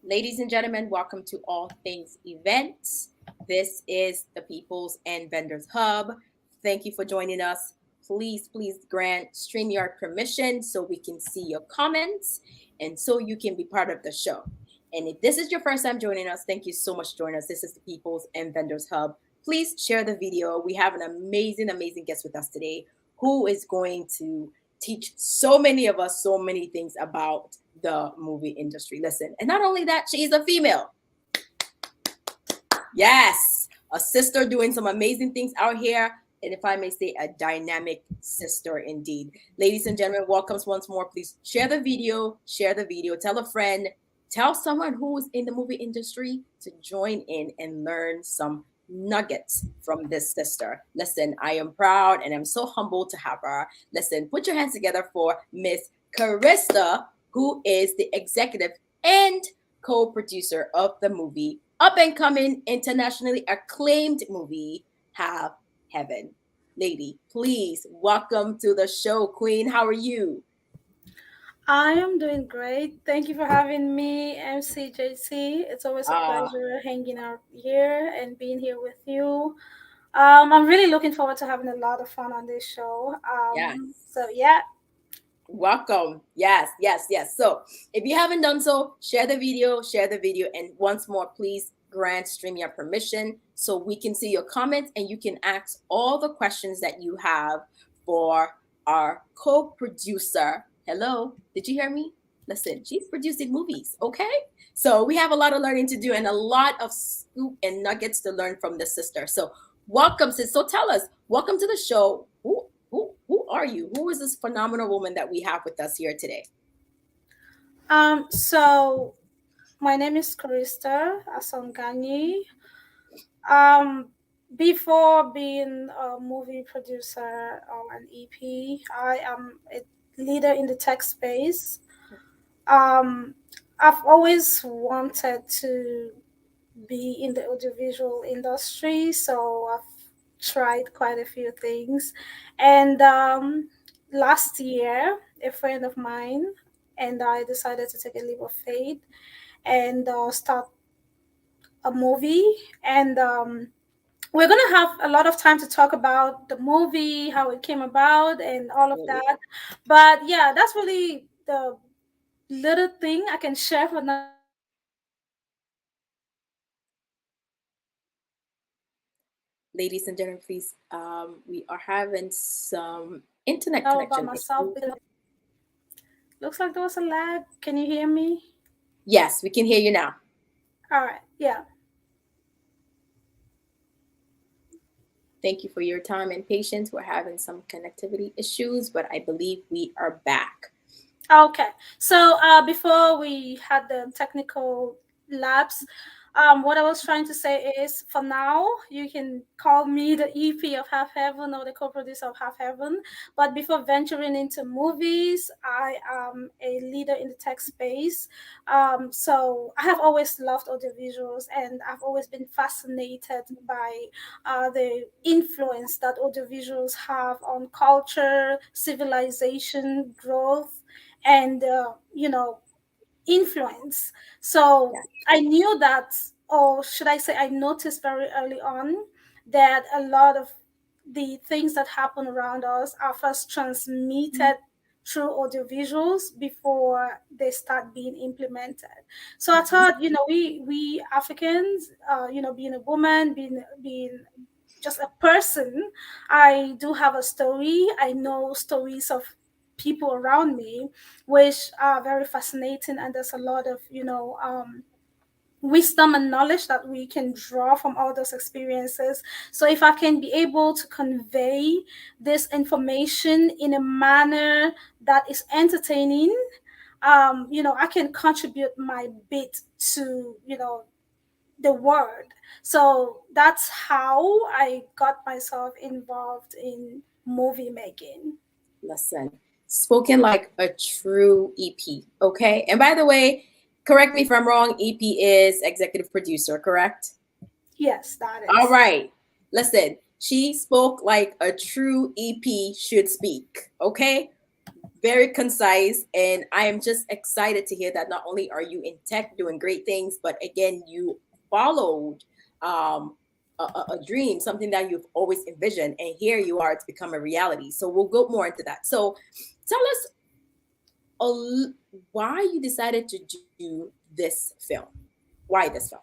Ladies and gentlemen, welcome to All Things Events. This is the Peoples and Vendors Hub. Thank you for joining us. Please grant StreamYard permission so we can see your comments and so you can be part of the show. And if this is your first time joining us, thank you so much for joining us. This is the Peoples and Vendors Hub. Please share the video. We have an amazing guest with us today who is going to teach so many of us so many things about the movie industry. Listen, and not only that, she's a female. Yes, a sister doing some amazing things out here. And if I may say, a dynamic sister indeed. Ladies and gentlemen, welcomes once more. Please share the video, tell a friend, tell someone who is in the movie industry to join in and learn some nuggets from this sister. Listen, I am proud and I'm so humbled to have her. Listen, put your hands together for Miss Carissa, who is the executive and co-producer of the movie, up and coming, internationally acclaimed movie, Half Heaven. Lady, please welcome to the show, Queen. How are you? I am doing great. Thank you for having me, MCJC. It's always a Ah, pleasure hanging out here and being here with you. I'm really looking forward to having a lot of fun on this show. yes. So yeah. Welcome. Yes. So, if you haven't done so, share the video, and once more, please grant StreamYard permission so we can see your comments and you can ask all the questions that you have for our co-producer. Hello, did you hear me? Listen, she's producing movies, okay? So, we have a lot of learning to do and a lot of scoop and nuggets to learn from the sister. So, welcome, sis. So, tell us, welcome to the show. Who are you? Who is this phenomenal woman that we have with us here today? So my name is Krista Asongani. Um, Before being a movie producer or an EP, I am a leader in the tech space. Um, I've always wanted to be in the audiovisual industry, so I've tried quite a few things. And last year, a friend of mine and I decided to take a leap of faith and start a movie. And we're going to have a lot of time to talk about the movie, how it came about, and all of Absolutely. that. But yeah, that's really the little thing I can share for now. I'm really looking forward to having a lot of fun on this show. Ladies and gentlemen, please, we are having some Know internet about connection myself issue. because looks like there was a lag. Can you hear me? Yes, we can hear you now. All right. Yeah. Thank you for your time and patience. We're having some connectivity issues, but I believe we are back. Okay. So before we had the technical lapse, what I was trying to say is for now, you can call me the EP of Half Heaven or the co producer of Half Heaven. But before venturing into movies, I am a leader in the tech space. So I have always loved audiovisuals and I've always been fascinated by the influence that audiovisuals have on culture, civilization, growth and influence. So Yeah. I knew that, or should I say, I noticed very early on that a lot of the things that happen around us are first transmitted through audiovisuals before they start being implemented. So I Mhm. thought, we Africans, being a woman, being just a person, I do have a story. I know stories of people around me which are very fascinating, and there's a lot of wisdom and knowledge that we can draw from all those experiences. So if I can be able to convey this information in a manner that is entertaining, I can contribute my bit to the world. So that's how I got myself involved in movie making. Listen, spoken like a true EP, okay? And by the way, correct me if I'm wrong, EP is executive producer, correct? Yes, that All is. right. Listen, she spoke like a true EP should speak, okay? very concise, and I am just excited to hear that not only are you in tech doing great things, but again, you followed a dream, something that you've always envisioned, and here you are, it's become a reality. So we'll go more into that. So tell us why you decided to do this film. Why this film?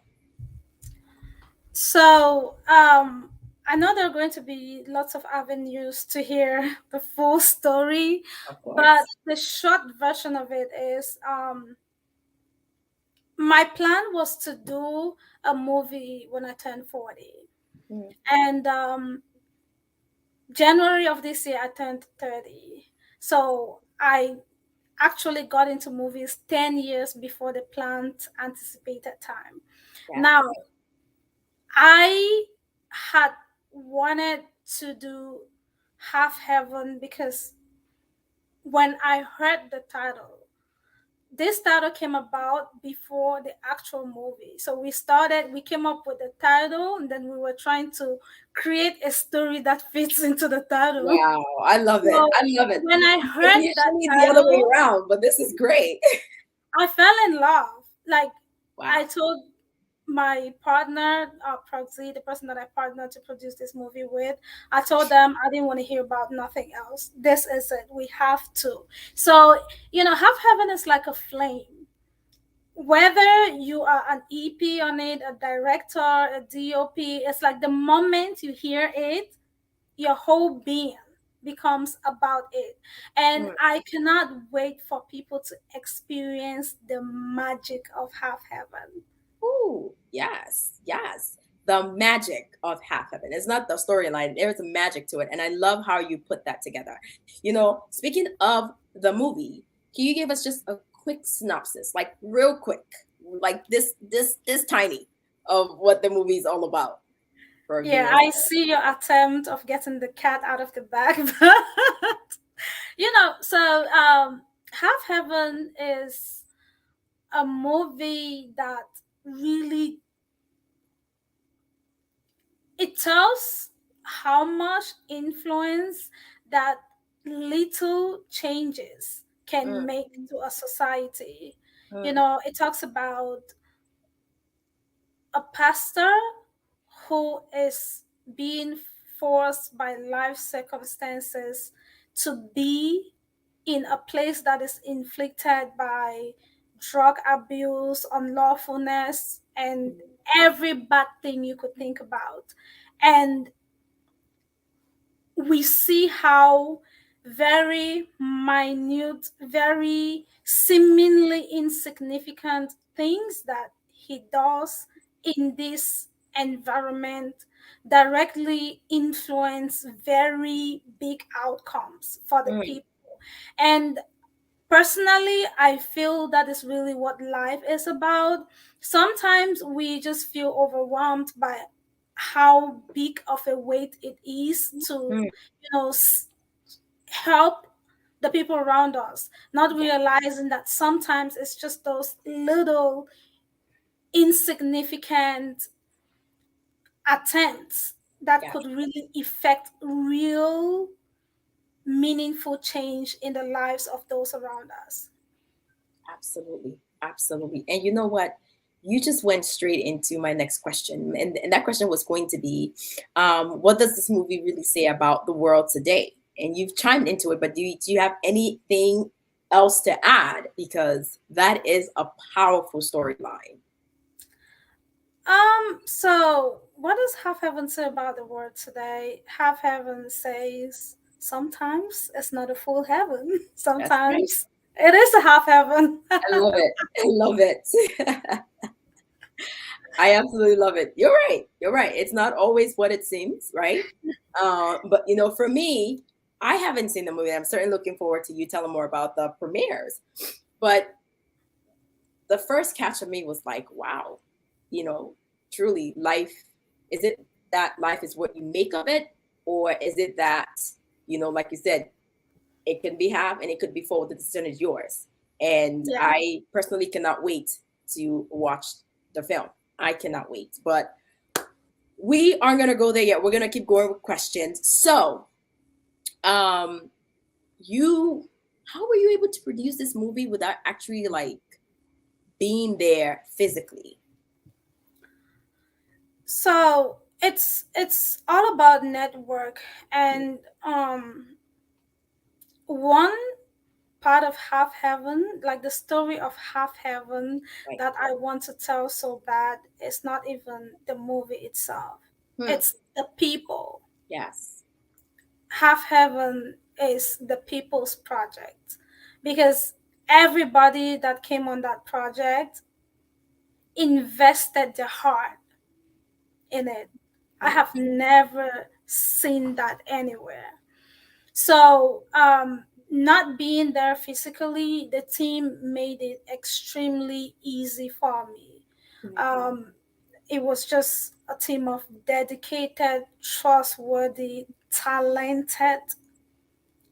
So, I know there are going to be lots of avenues to hear the full story, Of but course. the short version of it is my plan was to do a movie when I turned 40. Mm. And January of this year, I turned 30. So I actually got into movies 10 years before the planned anticipated time. Yeah. Now, I had wanted to do Half Heaven because when I heard the title, this title came about before the actual movie. So we came up with the title, and then we were trying to create a story that fits into the title. Wow, I love it. So I love it. when I heard that Usually the other way title, around, but this is great. I fell in love. Like, Wow. I told my partner, Proxy, the person that I partnered to produce this movie with, I told them I didn't want to hear about nothing else. This is it. We have to. So, Half Heaven is like a flame. Whether you are an EP on it, a director, a DOP, it's like the moment you hear it, your whole being becomes about it. And Mm. I cannot wait for people to experience the magic of Half Heaven. Ooh, yes, yes. The magic of Half Heaven. It's not the storyline, there's a magic to it. And I love how you put that together. Speaking of the movie, can you give us just a quick synopsis, like real quick, like this tiny of what the movie is all about for our Yeah, viewers? I see your attempt of getting the cat out of the bag. But, Half Heaven is a movie that really it tells how much influence that little changes can Mm, make to a society. mm, It talks about a pastor who is being forced by life circumstances to be in a place that is inflicted by drug abuse, unlawfulness, and every bad thing you could think about. And we see how very minute, very seemingly insignificant things that he does in this environment directly influence very big outcomes for the mm. people. And personally, I feel that is really what life is about. Sometimes we just feel overwhelmed by how big of a weight it is to, Mm. help the people around us, not Yeah, realizing that sometimes it's just those little insignificant attempts that yeah, could really effect real meaningful change in the lives of those around us. absolutely. Absolutely. And you know what? You just went straight into my next question. And that question was going to be, what does this movie really say about the world today? And you've chimed into it, but do you have anything else to add? Because that is a powerful storyline. So what does Half Heaven say about the world today? Half Heaven says sometimes it's not a full heaven. That's right. Sometimes it is a half heaven. I love it. I love it. I absolutely love it. You're right. You're right. It's not always what it seems, right? But for me, I haven't seen the movie. I'm certainly looking forward to you telling more about the premieres. But the first catch of me was like, wow, you know, truly life, is it that life is what you make of it? Or is it that, like you said, it can be half and it could be full. The decision is yours. And Yeah. I personally cannot wait to watch the film. I cannot wait. But we aren't gonna go there yet. We're gonna keep going with questions. So, you how were you able to produce this movie without actually like being there physically? So it's all about network, and one part of Half Heaven, like the story of Half Heaven Right. that I want to tell so bad, is not even the movie itself. Hmm. It's the people. Yes. Half Heaven is the people's project, because everybody that came on that project invested their heart in it. I Yes. have never seen that anywhere. So, not being there physically, the team made it extremely easy for me. Mhm. Um, it was just a team of dedicated, trustworthy, talented,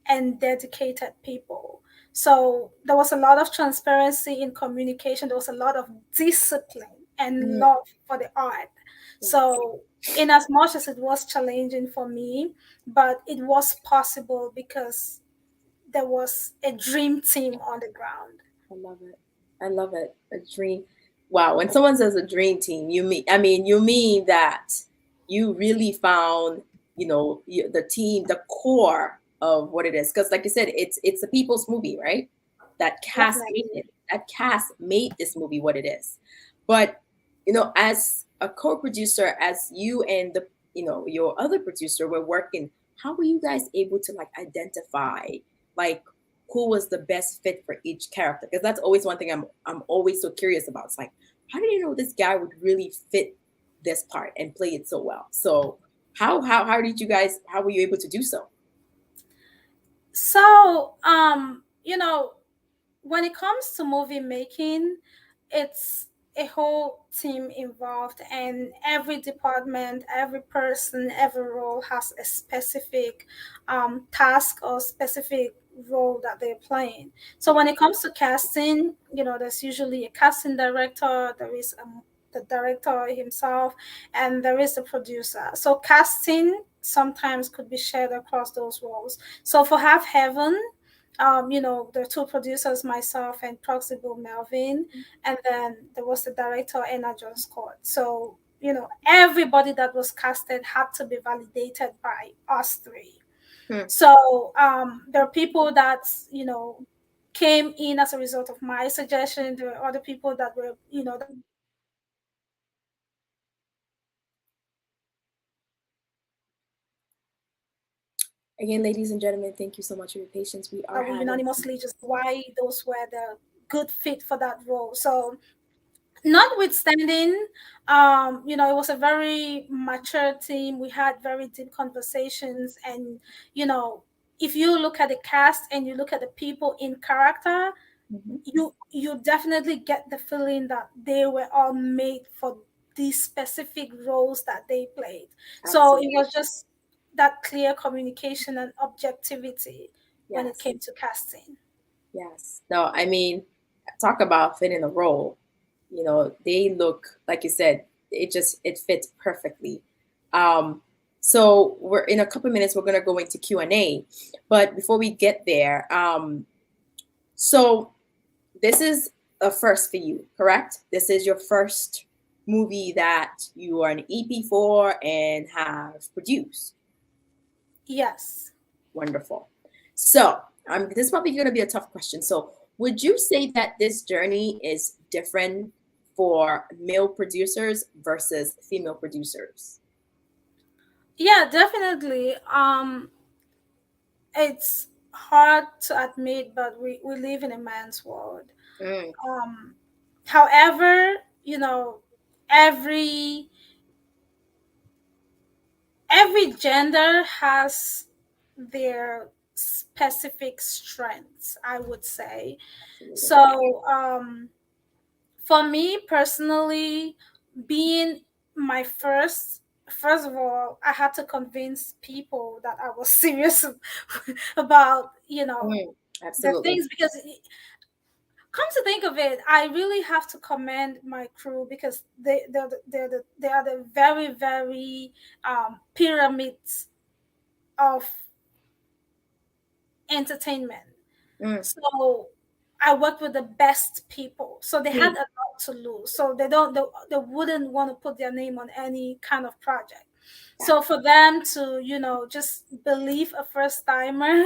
and dedicated people. So there was a lot of transparency in communication. There was a lot of discipline and Mhm. love for the art. Yes. So, in as much as it was challenging for me, but it was possible because there was a dream team on the ground. I love it. I love it. A dream. Wow. When someone says a dream team, you mean that you really found, the team, the core of what it is. Because like you said, it's a people's movie, right? Definitely. That cast made this movie what it is. But, as a co-producer, as you and your other producer were working, how were you guys able to like identify like who was the best fit for each character? Because that's always one thing I'm always so curious about. It's like, how did you know this guy would really fit this part and play it so well? So how did you guys, how were you able to do so? So, when it comes to movie making, it's a whole team involved, and every department, every person, every role has a specific task or specific role that they're playing. So when it comes to casting, there's usually a casting director, there is the director himself, and there is the producer. So casting sometimes could be shared across those roles. So for Half Heaven, the two producers, myself and Proxibul Melvin, and then there was the director, Anna John Scott. So, everybody that was casted had to be validated by us three. Hmm. So, there are people that, came in as a result of my suggestion. There were other people that were, Again, ladies and gentlemen, thank you so much for your patience. We are that we having unanimously just why those were the good fit for that role. So, notwithstanding, it was a very mature team. We had very deep conversations, and if you look at the cast and you look at the people in character, Mhm. you definitely get the feeling that they were all made for these specific roles that they played. So it Absolutely. was just that clear communication and objectivity when it Yes. came to casting. Yes. No, talk about fitting a role. They look, like you said, it fits perfectly. Um, so we're in a couple minutes, we're gonna go into Q&A. But before we get there, so this is a first for you, correct? This is your first movie that you are an EP for and have produced. Yes. Wonderful. So, this is probably going to be a tough question. So, would you say that this journey is different for male producers versus female producers? Yeah, definitely. It's hard to admit, but we live in a man's world. Mm, Um, However, every every gender has their specific strengths, I would say. absolutely. So, for me personally, being my first of all, I had to convince people that I was serious about Mm, the absolutely. things, because come to think of it, I really have to commend my crew, because they are the very, very pyramids of entertainment. Mm. So I worked with the best people. So they had Mm. a lot to lose. So they wouldn't want to put their name on any kind of project. Yeah. So for them to, just believe a first timer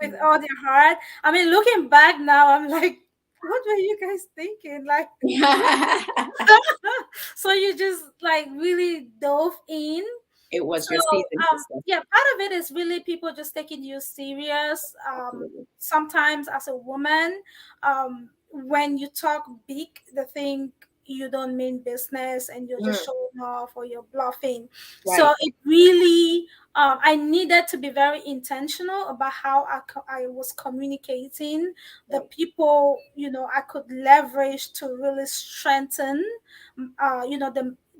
with Mm. all their heart. I mean, looking back now, I'm like, what were you guys thinking? Like, so you just like really dove in. It was So your season, sister. yeah, part of it is really people just taking you serious. Absolutely. Sometimes as a woman, when you talk big, they think you don't mean business and you're just Mm. showing off or you're bluffing. So Right. it really, I needed to be very intentional about how I was communicating the Right. people, I could leverage to really strengthen,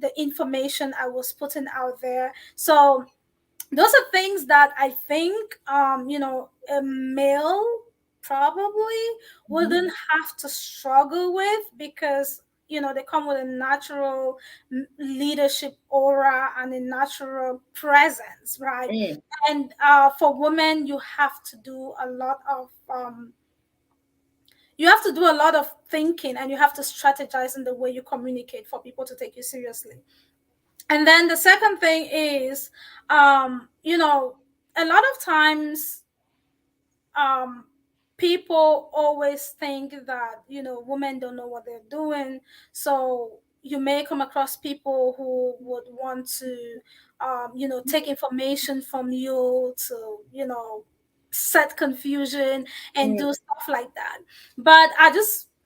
the information I was putting out there. So those are things that I think, a male probably Mhm. wouldn't have to struggle with, because they come with a natural leadership aura and a natural presence, right? Mm. And for women, you have to do a lot of thinking, and you have to strategize in the way you communicate for people to take you seriously. And then the second thing is, a lot of times, um, people always think that, women don't know what they're doing. So you may come across people who would want to, take information from you to, set confusion and Mm. do stuff like that. But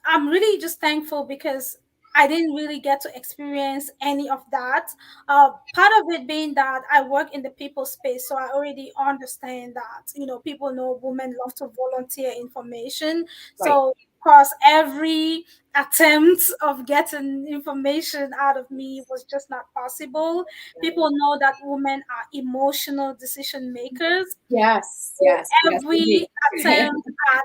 I'm really just thankful because I didn't really get to experience any of that. Part of it being that I work in the people space, so I already understand that, people know women love to volunteer information. Right. So, of course, every attempt of getting information out of me was just not possible. Right. People know that women are emotional decision makers. Yes. So Yes. Yes. every Indeed. attempt at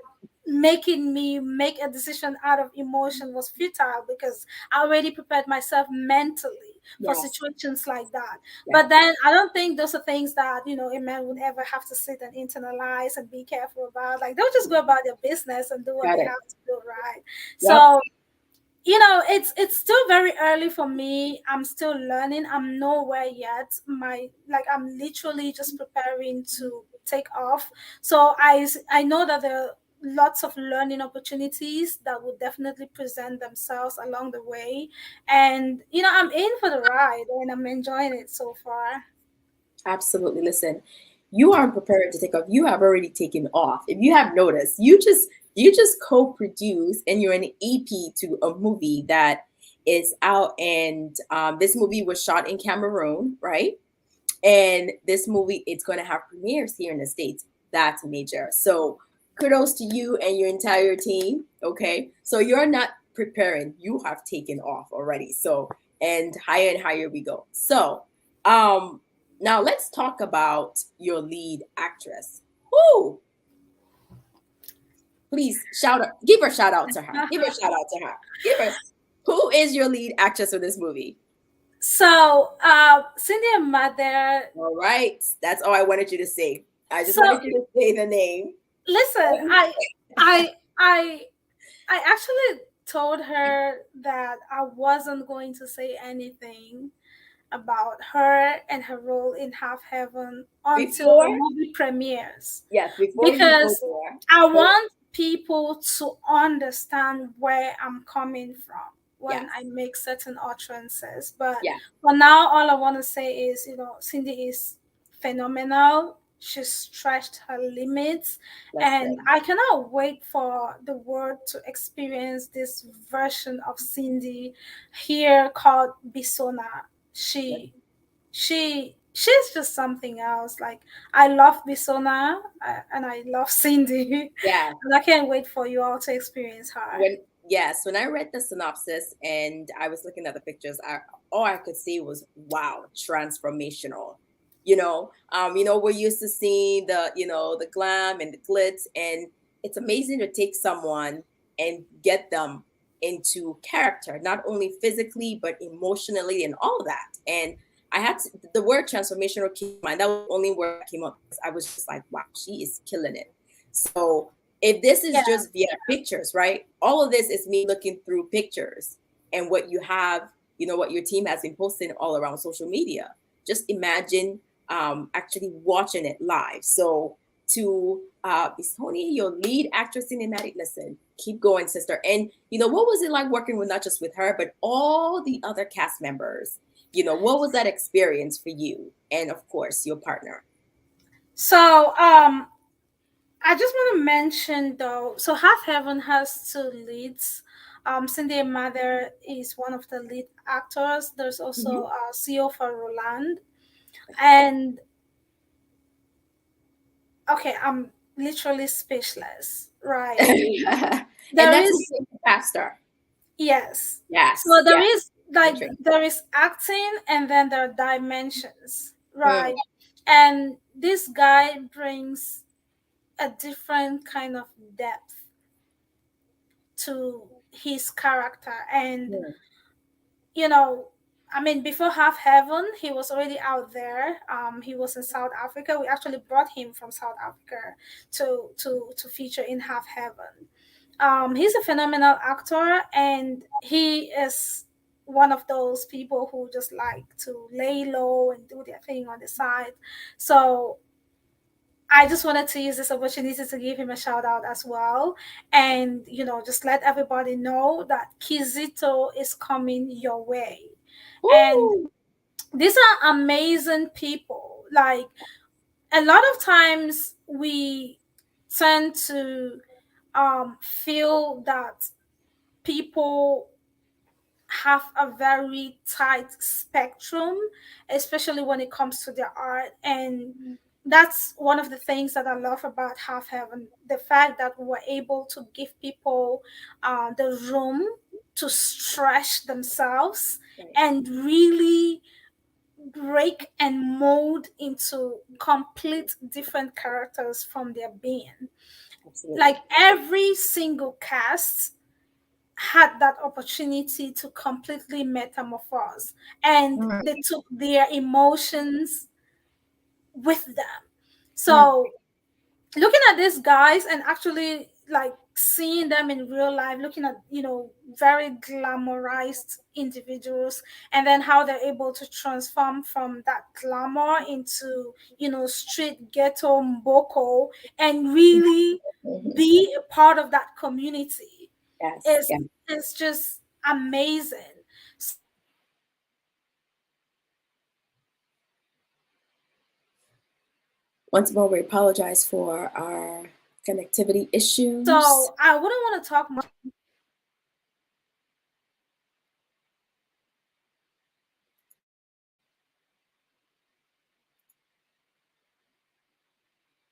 making me make a decision out of emotion was futile, because I already prepared myself mentally for Yes. situations like that. Yes. But then I don't think those are things that, a man would ever have to sit and internalize and be careful about. Like, they'll just go about their business and do what Got they it. have to do, right? Yep. So it's still very early for me. I'm still learning. I'm nowhere yet. I'm literally just preparing to take off. So I know that there are lots of learning opportunities that will definitely present themselves along the way. And I'm in for the ride, and I'm enjoying it so far. Absolutely. Listen, you aren't prepared to take off. You have already taken off. If you have noticed, you just co-produce and you're an EP to a movie that is out. And this movie was shot in Cameroon, right? And this movie, it's going to have premieres here in the States. That's major. So kudos to you and your entire team. Okay. So you're not preparing, you have taken off already. So, and higher we go. So, um, now let's talk about your lead actress. Who? Please shout out, give her a shout out to her. Give her a shout out to her. Give her. Who is your lead actress for this movie? So, Cindy and Mother. All right. That's all I wanted you to say. I just So wanted you to say the name. listen, I, I I actually told her that I wasn't going to say anything about her and her role in Half Heaven until the Before, movie premieres, yes, before you go because there. I So, want people to understand where I'm coming from when I yes, make certain utterances. But yes, for now, all I want to say is, Cindy is phenomenal. She stretched her limits, and listen. I cannot wait for the world to experience this version of Cindy here called Bisona. She she's just something else. Like, I love Bisona, and I love Cindy, Yeah. and I can't wait for you all to experience her. When yes, when I read the synopsis and I was looking at the pictures, all I could see was wow, transformational. We're used to seeing the glam and the glitz, and it's amazing to take someone and get them into character, not only physically but emotionally and all that. And the word transformational came to mind. That was the only word that came up because I was just like, wow, she is killing it. So If this is Yeah. just via pictures, right? All of this is me looking through pictures and what you have, what your team has been posting all around social media. Just imagine actually watching it live. So to is Tony your lead actress cinematic? Listen, keep going, sister. And what was it like working with not just with her, but all the other cast members? What was that experience for you? And of course, your partner. So I just want to mention though, so Half Heaven has two leads. Cindy Mather is one of the lead actors. There's also Mhm. Siofa Roland. And okay, I'm literally speechless, right? And There that's who is, plays the pastor. yes. Yes, So there yes. is like Interesting. there is acting and then there are dimensions, Mm, right? And this guy brings a different kind of depth to his character. And mm, you know, I mean, before Half Heaven, he was already out there. He was in South Africa. We actually brought him from South Africa to feature in Half Heaven. He's a phenomenal actor, and he is one of those people who just like to lay low and do their thing on the side. So I just wanted to use this opportunity to give him a shout out as well. And, just let everybody know that Kizito is coming your way. And Ooh. these are amazing people. Like, a lot of times we tend to feel that people have a very tight spectrum, especially when it comes to their art. And that's one of the things that I love about Half Heaven, the fact that we were able to give people the room to stretch themselves Right. and really break and mold into complete different characters from their being. Like Absolutely. every single cast had that opportunity to completely metamorphose, and Mm, they took their emotions with them. mm, So looking at these guys and actually like seeing them in real life, looking at very glamorized individuals, and then how they're able to transform from that glamour into street ghetto mboko and really mhm. be a part of that community Yes. is Yeah. is just amazing. Once more, we apologize for our connectivity issues. So I wouldn't want to talk much.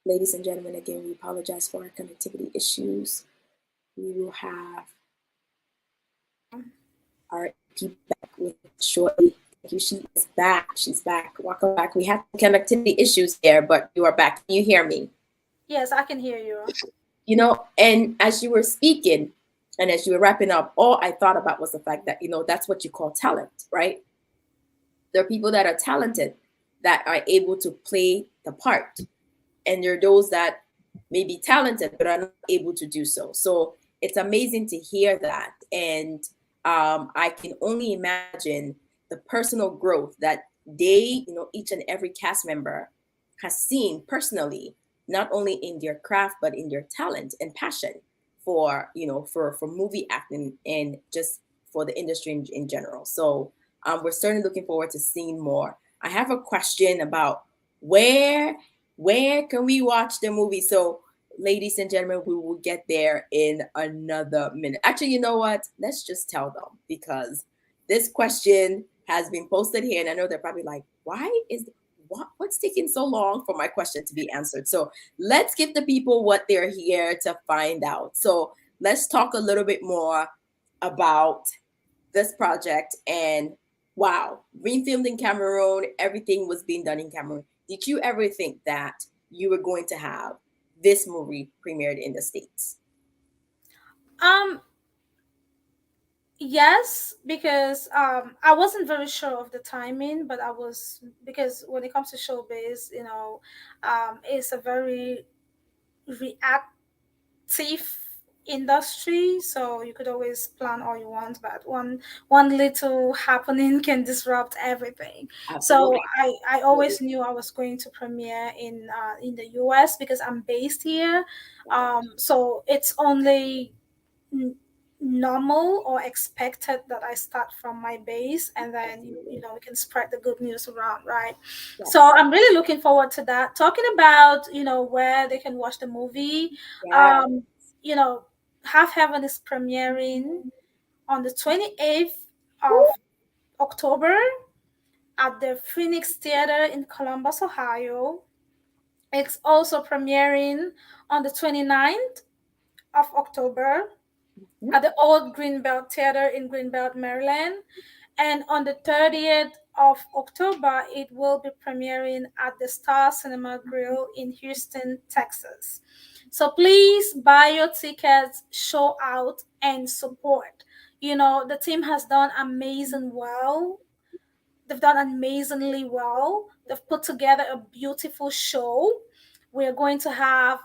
Ladies and gentlemen, again, we apologize for our connectivity issues. We will have our EP back with shortly. Thank you. She is back. She's back. Welcome back. We had connectivity issues there, but you are back. Can you hear me? Yes, I can hear you. And as you were speaking and as you were wrapping up, all I thought about was the fact that, that's what you call talent, right? There are people that are talented that are able to play the part. And there are those that may be talented but are not able to do so. So it's amazing to hear that. And I can only imagine the personal growth that they, each and every cast member has seen personally, not only in their craft, but in their talent and passion for, for movie acting and just for the industry in general. So we're certainly looking forward to seeing more. I have a question about where can we watch the movie? So, ladies and gentlemen, we will get there in another minute. Actually, you know what? Let's just tell them because this question has been posted here, and I know they're probably like, "Why is what's taking so long for my question to be answered?" So, let's give the people what they're here to find out. So, let's talk a little bit more about this project and wow, being filmed in Cameroon, everything was being done in Cameroon. Did you ever think that you were going to have this movie premiered in the States? Um, yes, because I wasn't very sure of the timing, but I was, because when it comes to showbiz, it's a very reactive TIFF industry, so you could always plan all you want, but one little happening can disrupt everything. So Absolutely. I always knew I was going to premiere in the US because I'm based here. So it's only n- normal or expected that I start from my base, and then Absolutely. we can spread the good news around, right? Yes. So I'm really looking forward to that. Talking about where they can watch the movie, Yeah. um, you know, Half Heaven is premiering on the 28th of October at the Phoenix Theater in Columbus, Ohio. It's also premiering on the 29th of October Mhm. at the Old Greenbelt Theater in Greenbelt, Maryland. And on the 30th of October, it will be premiering at the Star Cinema Grill in Houston, Texas. So please buy your tickets, show out, and support. The team has done They've done amazingly well. They've put together a beautiful show. We're going to have,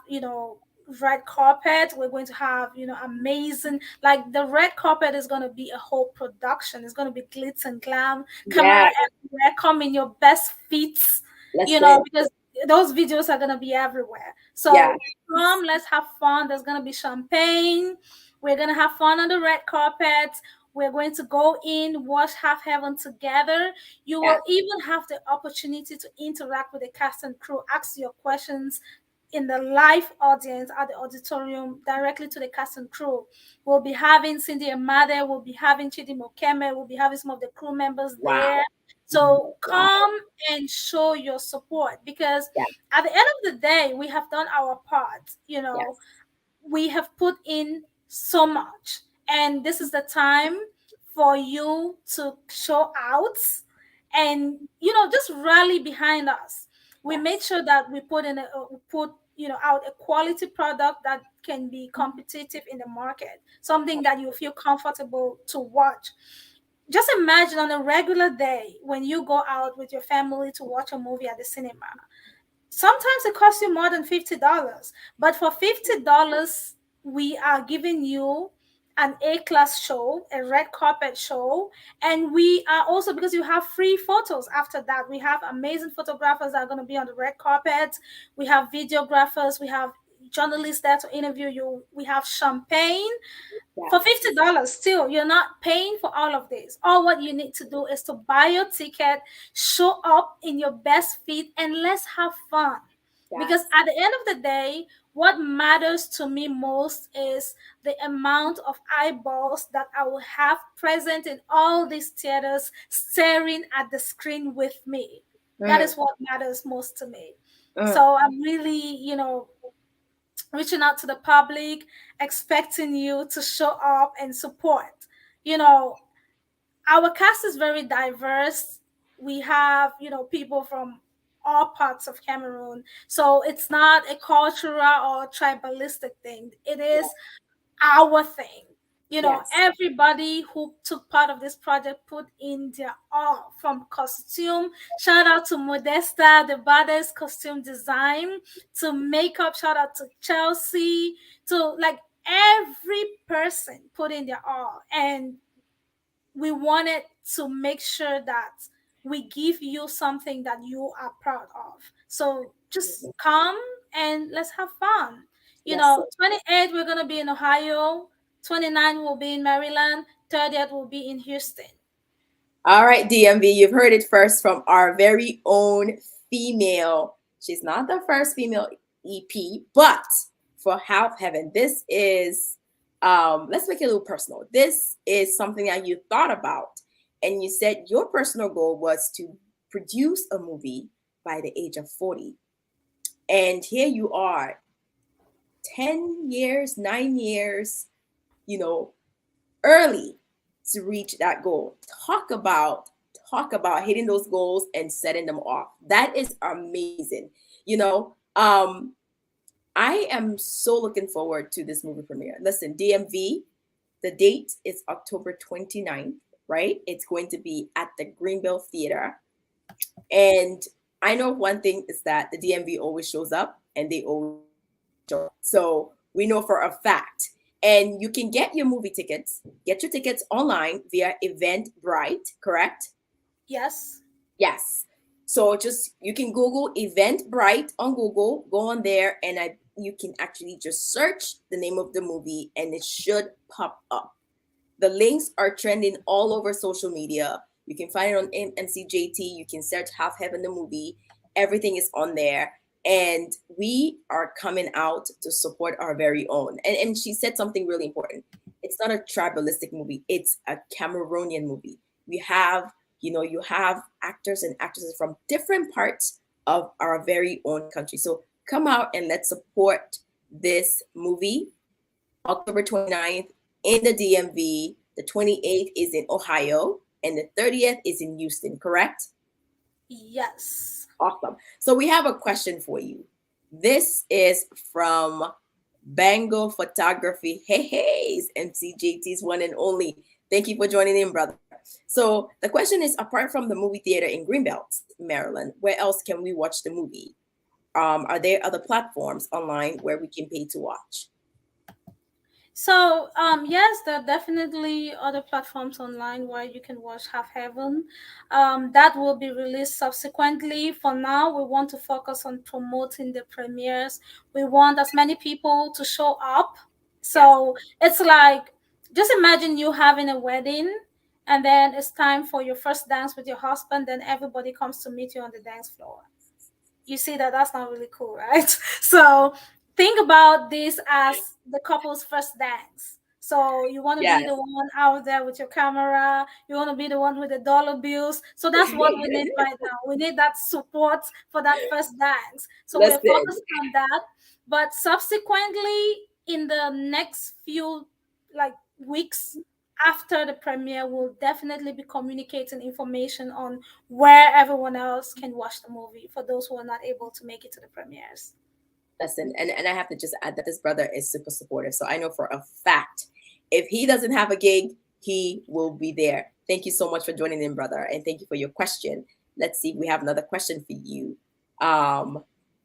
red carpet. We're going to have, amazing, like the red carpet is going to be a whole production. It's going to be glitz and glam, camera Yeah. everywhere. Come in your best fits, Let's go. because those videos are going to be everywhere. Yeah. So come, let's have fun. There's going to be champagne. We're going to have fun on the red carpet. We're going to go in, watch Half Heaven together. You Yeah. will even have the opportunity to interact with the cast and crew, ask your questions in the live audience at the auditorium directly to the cast and crew. We'll be having Cindy Amade, we'll be having Chidi Mokeme, we'll be having some of the crew members Wow. there. Mhm. So Wow. come and show your support, because Yeah. at the end of the day, we have done our part. Yes. We have put in so much, and this is the time for you to show out and just rally behind us. We made Yes. sure that we put out a quality product that can be competitive in the market, something that you feel comfortable to watch. Just imagine on a regular day when you go out with your family to watch a movie at the cinema. Sometimes it costs you more than $50, but for $50, we are giving you an A-class show, a red carpet show, and we are also, because you have free photos after that. We have amazing photographers that are going to be on the red carpet. We have videographers. We have journalists there to interview you. We have champagne for Yes. $50. Still, you're not paying for all of this. All what you need to do is to buy your ticket, show up in your best fit, and let's have fun. Because Yes. at the end of the day, what matters to me most is the amount of eyeballs that I will have present in all these theaters staring at the screen with me. That Mm, is what matters most to me. mm. So I'm really, reaching out to the public, expecting you to show up and support. You know, our cast is very diverse. We have, people from all parts of Cameroon. So it's not a cultural or tribalistic thing. It is our thing. Yes. Everybody who took part of this project put in their all, from costume. Shout out to Modesta, the baddest costume design, to makeup. Shout out to Chelsea, to like every person put in their all. And we wanted to make sure that we give you something that you are proud of. So just come and let's have fun. Yes. 28 we're gonna be in Ohio, 29 will be in Maryland, 30th will be in Houston. All right, DMV, you've heard it first from our very own female. She's not the first female EP, but for Half Heaven, this is, let's make it a little personal. This is something that you thought about, and you said your personal goal was to produce a movie by the age of 40. And here you are, 10 years, 9 years, you know, early to reach that goal. Talk about hitting those goals and setting them off. That is amazing. You know, I am so looking forward to this movie premiere. Listen, DMV, the date is October 29th, right? It's going to be at the Greenbelt Theater. And I know one thing is that the DMV always shows up and they always show up. So We know for a fact. And you can get your movie tickets, get your tickets online via Eventbrite, correct? Yes. Yes. So just you can Google Eventbrite on Google, go on there, and you can actually just search the name of the movie and it should pop up. The links are trending all over social media. You can find it on MCJT. You can search Half Heaven the movie. Everything is on there. And we are coming out to support our very own. And she said something really important. It's not a tribalistic movie, it's a Cameroonian movie. We have, you have actors and actresses from different parts of our very own country. So come out and let's support this movie. October 29th in the DMV. The 28th is in Ohio, and the 30th is in Houston, correct? Yes. Awesome. So we have a question for you. This is from Bango Photography. Hey, MCJT's one and only. Thank you for joining in, brother. So the question is, apart from the movie theater in Greenbelt, Maryland, where else can we watch the movie? Are there other platforms online where we can pay to watch? So, yes, there are definitely other platforms online where you can watch Half Heaven. That will be released subsequently. For now, we want to focus on promoting the premieres. We want as many people to show up. So it's like, just imagine you having a wedding, and then it's time for your first dance with your husband, then everybody comes to meet you on the dance floor. You see that that's not really cool, right? So think about this as the couple's first dance. So you want to be Yes. the one out there with your camera. You want to be the one with the dollar bills. So that's what we need right now. We need that support for that first dance. So we're Listen. focusing on that. But subsequently, in the next few like weeks after the premiere, we'll definitely be communicating information on where everyone else can watch the movie for those who are not able to make it to the premieres. Listen, and I have to just add that this brother is super supportive. So I know for a fact, if he doesn't have a gig, he will be there. Thank you so much for joining in, brother, and thank you for your question. Let's see, we have another question for you.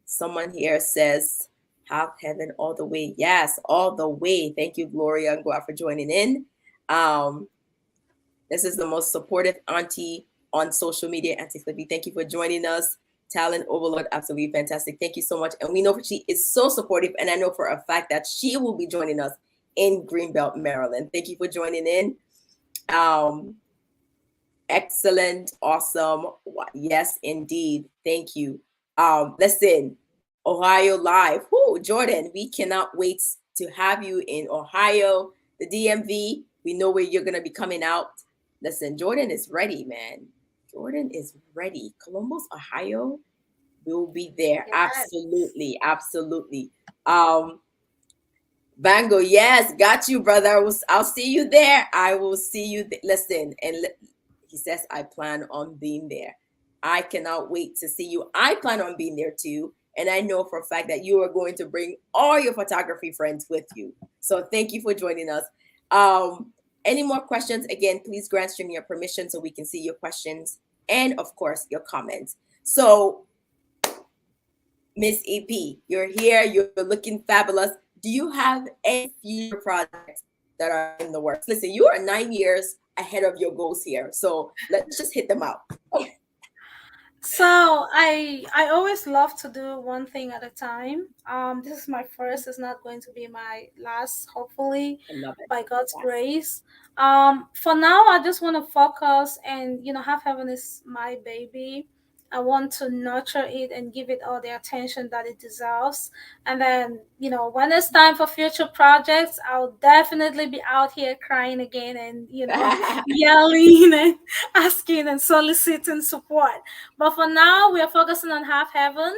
Someone here says, "Have heaven all the way." Yes, all the way. Thank you, Gloria and Gua, for joining in. This is the most supportive auntie on social media, Auntie Flippy. Thank you for joining us. Talent overload, absolutely fantastic. Thank you so much. And we know she is so supportive, and I know for a fact that she will be joining us in Greenbelt, Maryland. Thank you for joining in. Excellent, awesome. Yes, indeed. Thank you. Listen, Ohio Live. Whoo, Jordan, we cannot wait to have you in Ohio, the DMV. We know where you're gonna be coming out. Listen, Jordan is ready, man. Jordan is ready. Columbus, Ohio will be there. Yes. Absolutely, absolutely. Bango, yes, got you, brother. I'll see you there. I will see you. Listen, and he says, I plan on being there. I cannot wait to see you. I plan on being there too. And I know for a fact that you are going to bring all your photography friends with you. So thank you for joining us. Any more questions? Again, please grant stream your permission so we can see your questions and, of course, your comments. So, Miss EP, you're here. You're looking fabulous. Do you have any future projects that are in the works? Listen, you are 9 years ahead of your goals here. So let's just hit them out. So I always love to do one thing at a time. This is my first. It's not going to be my last. Hopefully, by God's grace. For now, I just want to focus and Half Heaven is my baby. I want to nurture it and give it all the attention that it deserves. And then, when it's time for future projects, I'll definitely be out here crying again and, yelling and asking and soliciting support. But for now, we are focusing on Half Heaven.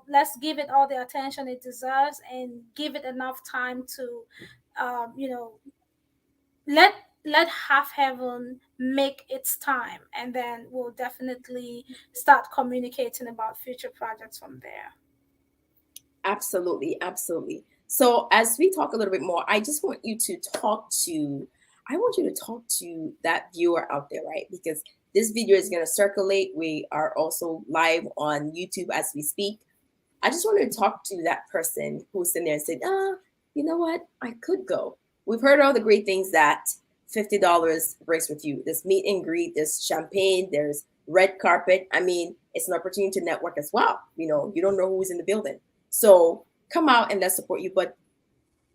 Let's give it all the attention it deserves and give it enough time to, let Half Heaven make its time, and then we'll definitely start communicating about future projects from there. Absolutely, absolutely. So as we talk a little bit more, I just want you to talk to that viewer out there, right? Because this video is going to circulate. We are also live on YouTube as we speak. I just wanted to talk to that person who's sitting there and said, you know what? I could go. We've heard all the great things that $50 brings with you. There's meet and greet, there's champagne, there's red carpet. I mean, it's an opportunity to network as well. You know, you don't know who's in the building. So come out and let's support you. But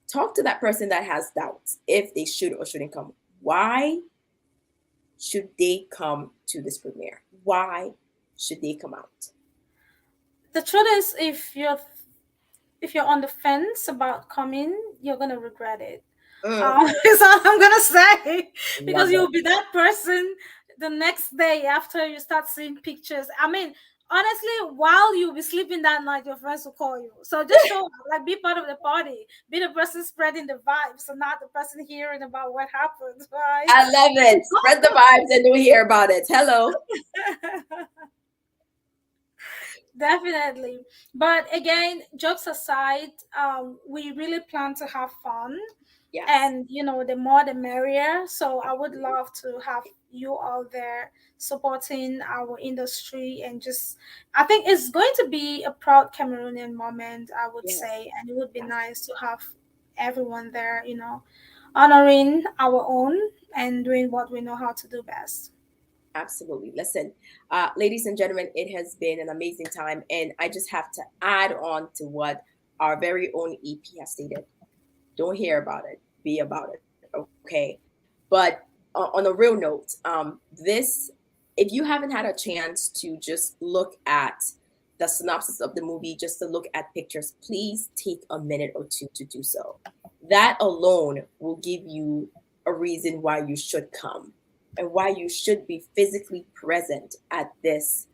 talk to that person that has doubts if they should or shouldn't come. Why should they come to this premiere? Why should they come out? The truth is, if you're on the fence about coming, you're gonna regret it. Is all I'm gonna say, because you'll be that person the next day after you start seeing pictures. I mean, honestly, while you'll be sleeping that night, your friends will call you. So just show up, like, be part of the party, be the person spreading the vibes, and not the person hearing about what happened. Right? I love it. Spread the vibes and you'll hear about it. Hello. Definitely. But again, jokes aside, we really plan to have fun. Yes. And the more the merrier. So I would love to have you all there supporting our industry, and just, I think it's going to be a proud Cameroonian moment, I would Yes. say. And it would be nice to have everyone there, honoring our own and doing what we know how to do best. Absolutely. Listen, ladies and gentlemen, it has been an amazing time. And I just have to add on to what our very own EP has stated. Don't hear about it, be about it. Okay. But on a real note, this, if you haven't had a chance to just look at the synopsis of the movie, just to look at pictures, please take a minute or two to do so. That alone will give you a reason why you should come and why you should be physically present at this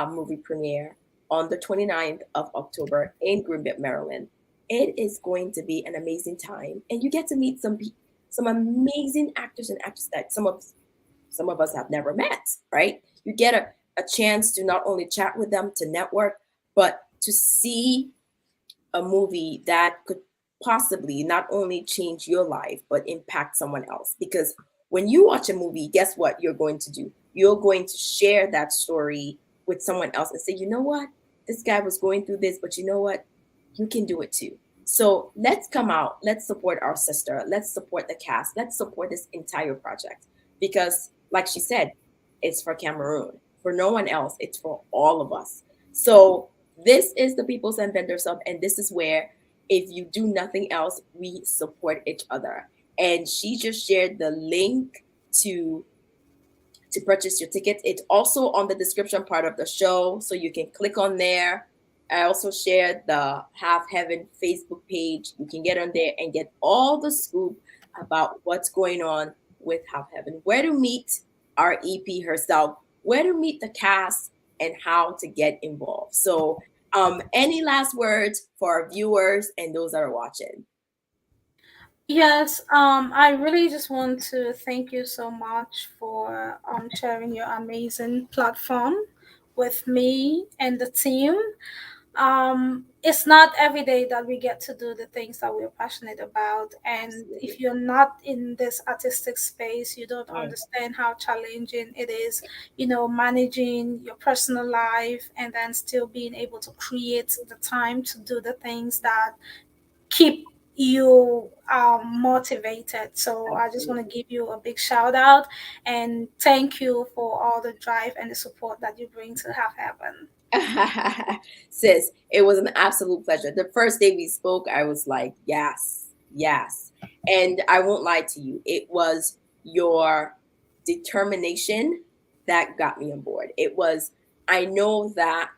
movie premiere on the 29th of October in Greenbelt, Maryland. It is going to be an amazing time, and you get to meet some amazing actors and actresses that some of us have never met. Right? You get a chance to not only chat with them, to network, but to see a movie that could possibly not only change your life but impact someone else. Because when you watch a movie, guess what you're going to do? You're going to share that story with someone else and say, you know what? This guy was going through this, but you know what? You can do it too. So let's come out. Let's support our sister. Let's support the cast. Let's support this entire project. Because, like she said, it's for Cameroon. For no one else. It's for all of us. So this is the People's and Vendors Hub. And this is where, if you do nothing else, we support each other. And she just shared the link to purchase your tickets. It's also on the description part of the show, so you can click on there. I also shared the Half Heaven Facebook page. You can get on there and get all the scoop about what's going on with Half Heaven, where to meet our EP herself, where to meet the cast, and how to get involved. So any last words for our viewers and those that are watching? Yes, I really just want to thank you so much for sharing your amazing platform with me and the team. It's not every day that we get to do the things that we're passionate about. And if you're not in this artistic space, you don't understand how challenging it is, managing your personal life and then still being able to create the time to do the things that keep you motivated. So I just want to give you a big shout out and thank you for all the drive and the support that you bring to Half Heaven. Sis, it was an absolute pleasure. The first day we spoke, I was like, yes, yes. And I won't lie to you, it was your determination that got me on board. It was, I know that,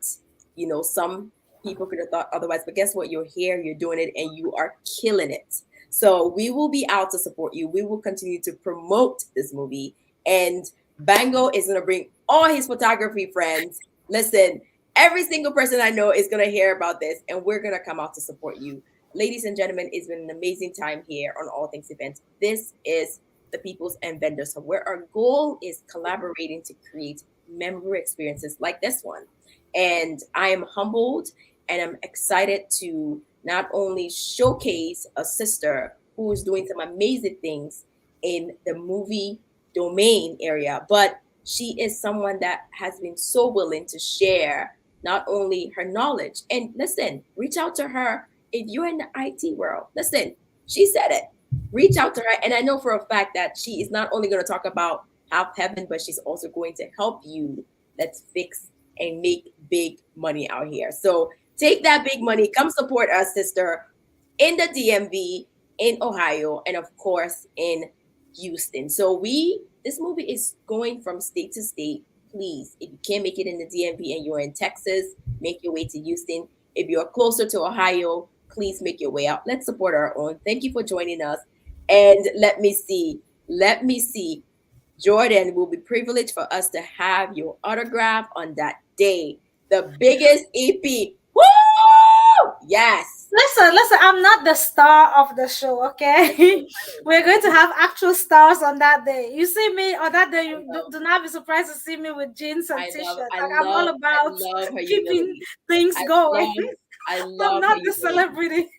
some people could have thought otherwise, but guess what? You're here, you're doing it, and you are killing it. So we will be out to support you. We will continue to promote this movie. And Bango is going to bring all his photography friends. Listen, every single person I know is going to hear about this, and we're going to come out to support you. Ladies and gentlemen, it's been an amazing time here on All Things Events. This is the People's and Vendors Hub, where our goal is collaborating to create memorable experiences like this one. And I am humbled and I'm excited to not only showcase a sister who is doing some amazing things in the movie domain area, but she is someone that has been so willing to share not only her knowledge. And listen, reach out to her if you're in the IT world. Listen, she said it. Reach out to her. And I know for a fact that she is not only going to talk about Half Heaven, but she's also going to help you. Let's fix and make big money out here. So take that big money, come support us, sister, in the DMV, in Ohio, and of course in Houston. So this movie is going from state to state. Please, if you can't make it in the DMV and you're in Texas, make your way to Houston. If you're closer to Ohio, please make your way out. Let's support our own. Thank you for joining us. And let me see. Jordan, will be privileged for us to have your autograph on that day. The biggest EP. Woo! Yes. Listen, I'm not the star of the show, okay? We're going to have actual stars on that day. You see me on that day, you do not be surprised to see me with jeans and t-shirts. I'm all about keeping things going. I'm not the celebrity.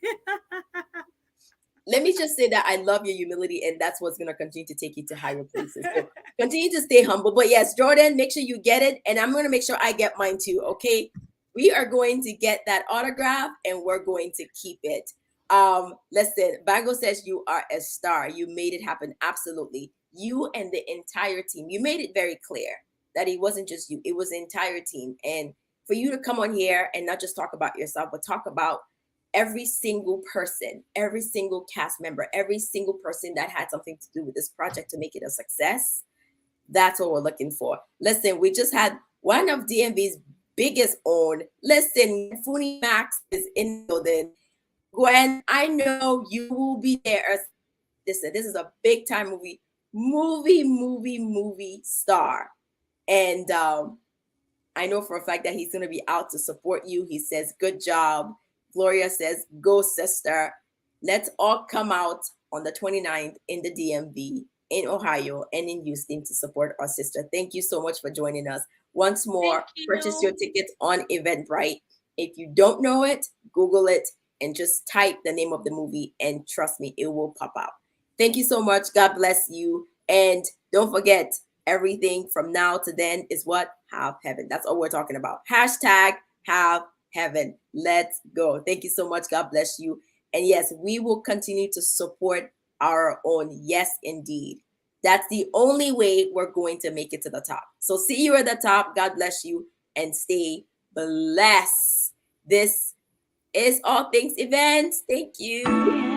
Let me just say that I love your humility, and that's what's going to continue to take you to higher places. So continue to stay humble. But yes, Jordan, make sure you get it. And I'm going to make sure I get mine too, okay? We are going to get that autograph, and we're going to keep it. Listen, Bango says you are a star. You made it happen. Absolutely. You and the entire team. You made it very clear that it wasn't just you. It was the entire team. And for you to come on here and not just talk about yourself, but talk about every single person, every single cast member, every single person that had something to do with this project to make it a success. That's what we're looking for. Listen, we just had one of DMV's biggest own. Listen, Funi Max is in the building. Gwen, I know you will be there. Listen, this is a big time movie star. And I know for a fact that he's going to be out to support you. He says, good job. Gloria says, go sister. Let's all come out on the 29th in the DMV, in Ohio, and in Houston to support our sister. Thank you so much for joining us. Once more, purchase your tickets on Eventbrite. If you don't know it, Google it and just type the name of the movie, and trust me, it will pop out. Thank you so much. God bless you. And don't forget, everything from now to then is what? Have heaven. That's all we're talking about. Hashtag have heaven. Let's go. Thank you so much. God bless you. And yes, we will continue to support our own. Yes, indeed. That's the only way we're going to make it to the top. So see you at the top. God bless you and stay blessed. This is All Things Events. Thank you.